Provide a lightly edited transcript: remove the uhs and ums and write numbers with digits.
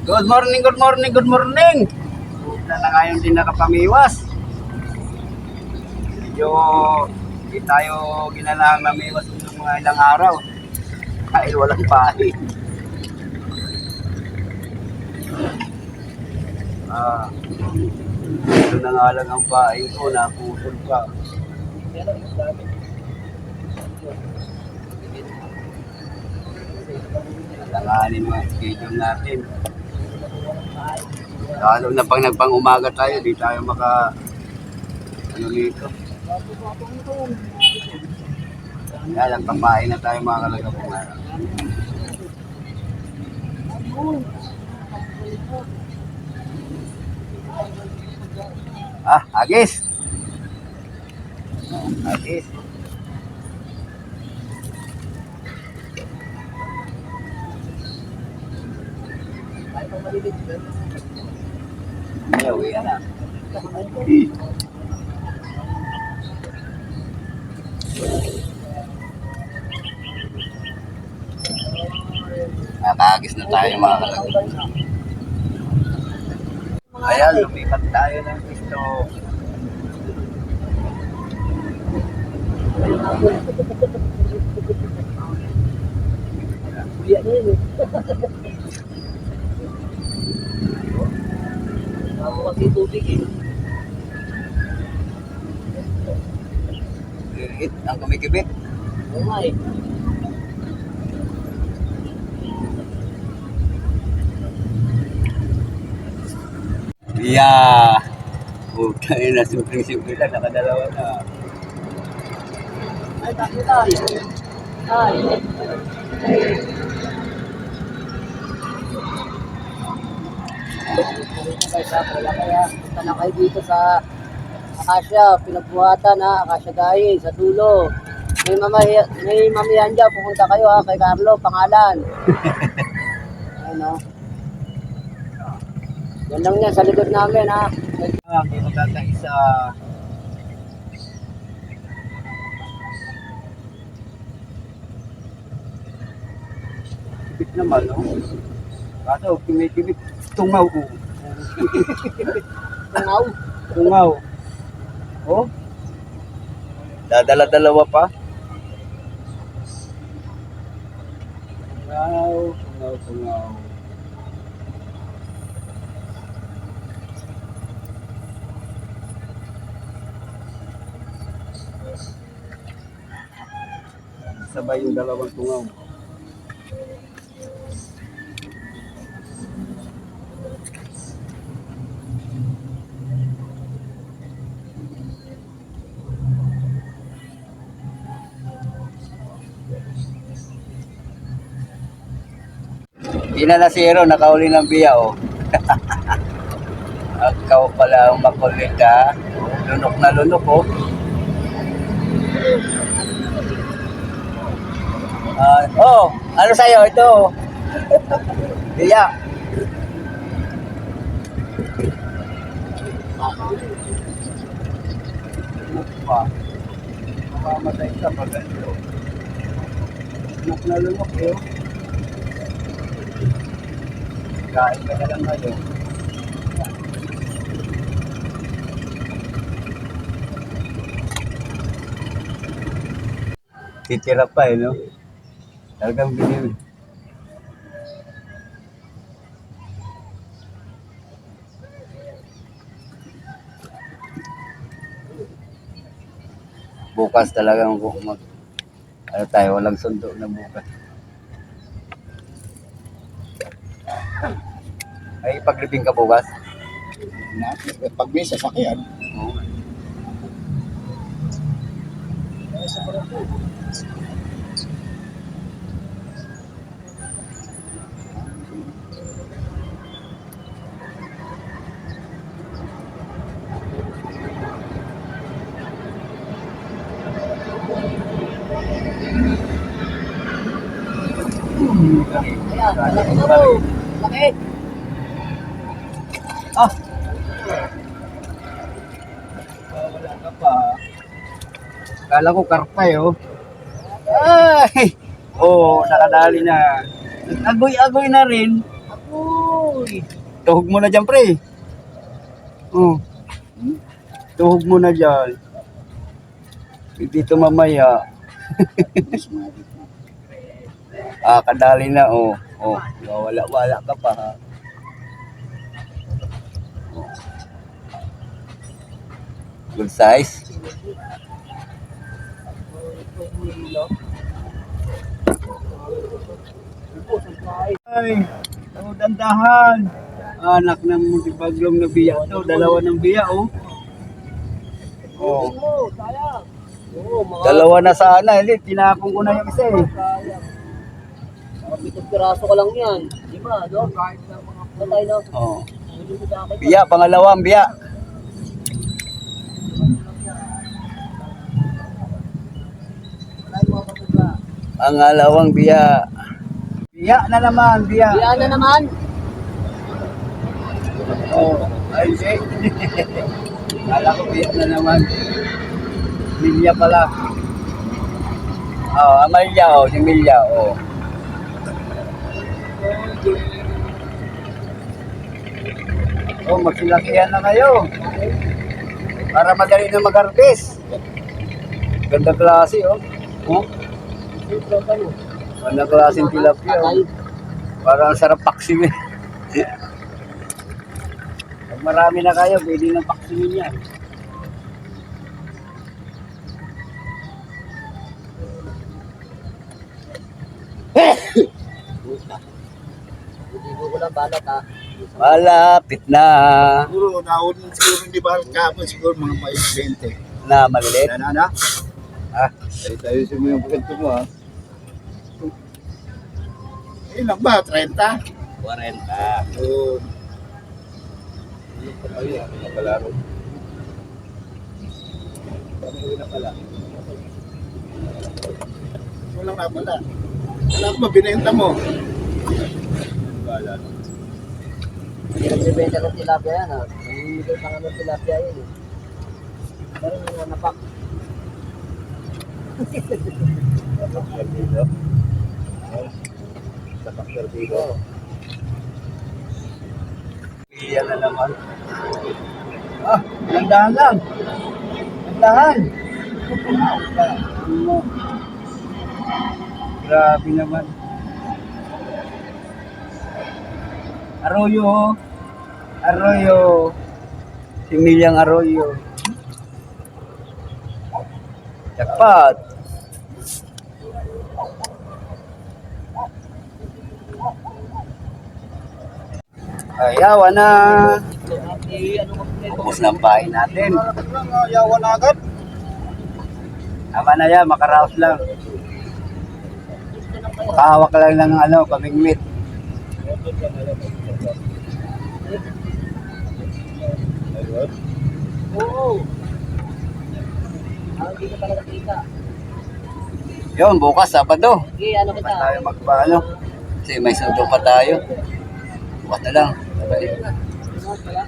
Good morning, good morning, good morning. Wala na ngayon din nakapamiwas. Medyo hindi tayo ginalaang namiwas ng mga ilang araw. Dahil walang pahin. Ito na nga lang ang pahin ko, naputol pa. Langanin mo ang schedule natin. Lalo na pag nagpang umaga tayo, di tayo maka dito. Kaya lang papain na tayo mga kalaga po nga. Agis! Agis! Iya, uwi na. Nakagis na tayo mga kalagay. Ayan, lumipat tayo ng pisto. Kuya niya yun. Ako kasi tubig eh. Liit ang kumikibit. Oo nga eh. Yeah. Puta na, simple lang, nakadalawa na. Ay, takot tayo. Ay. Punta na kayo dito sa Akasya, pinagbuhatan ha, Akasya Dahin, sa dulo. May mamihan dyan, pupunta kayo ha, kay Carlo, pangalan. Ayun o. Yan lang yan, sa likod namin ha. Hindi magkakaisa. Kibit naman, no? Kaso, kumikibit, tungaw ko. Tungaw? Tungaw. Oh? Dadala-dalawa pa? Tungaw. Sabay yung dalawang tungaw. Hindi na nasiro, nakauli ng biya oh. Ikaw pala ang makulit ha. Lunok na lunok oh. Ano sa'yo? Ito. Biya. Mamamatay ka pag ganito. Lunok na lunok eh. Kain ka na lang ngayon. Titira pa eh, no? Talagang binili. Bukas talagang ano tayo, walang sundo na bukas. Ay, paglibing ka bukas? Pag may sasakyan. Oo. Laki. Wala ka pa. Kala ko karpay oh. Ay! Oh, nakadali na. Agoy-agoy na rin. Agoy! Uy. Tuhog mo na dyan, pre. Oh. Tuhog mo na dyan. Dito mamaya. Kadali na, oh. Oh, wala ka pa, ha. Good size. Ay, dandahan. Anak ng multibaglong na biya to. Dalawa ng biya, oh. Oh. Sayang. Oo, mga Dalawa na sana, hindi. Tinapon ko na yung isa, eh. sayang. Mga 7 piraso ka lang yan. Di ba, no? Kahit na mga patay na. Oh. Hindi mo sa akin. Biya, pangalawang biya. Wala yung mga kapatid. Pangalawang biya. Biya na naman, biya. Biya na naman. Oh, ay, hindi. Kala ko biya na naman. Milya pala. Oh, Amalya, oh, si Milya, oh. Oh, magsilakihan na kayo. Para madali na mag-harvest. Ganda klase, oh. Oh, ganda klaseng tilapia, oh. Parang sarap paksimin. Pag marami na kayo, pwede nang paksimin yan. Hindi ko lang balat ha. Malapit na. Siguro, naon siguro hindi ba kapon siguro mga may 20. Na, malilit. Ano? Ah, Tayo mo yung pagkanto mo ha. Ilan ba? 30? 40. Oo. Ayun, nakalaro. Walang na pala. Alam mo, binenta mo. Hindi nagbibenta ng tilapia yan ha. Namimigay pa nga ng tilapia yan eh. Pero nananapak. Dito. Sa pakter dito. Iyan na naman. Ah, landahan lang. Landahan. Grabe naman. Arroyo, oh. Arroyo. Si Milyang Arroyo. Jackpot. Ayaw na. Tapos na ang bahay natin. Yawan agad. Tama na yan, makaraos lang. Makahawak lang ng ano, pamingwit. Oo. Hindi ka talaga kita. Yun, bukas, Sabado. Sige, ano kita? Tayo magpaano. Kasi may sundo pa tayo. Bukas na lang. Bye.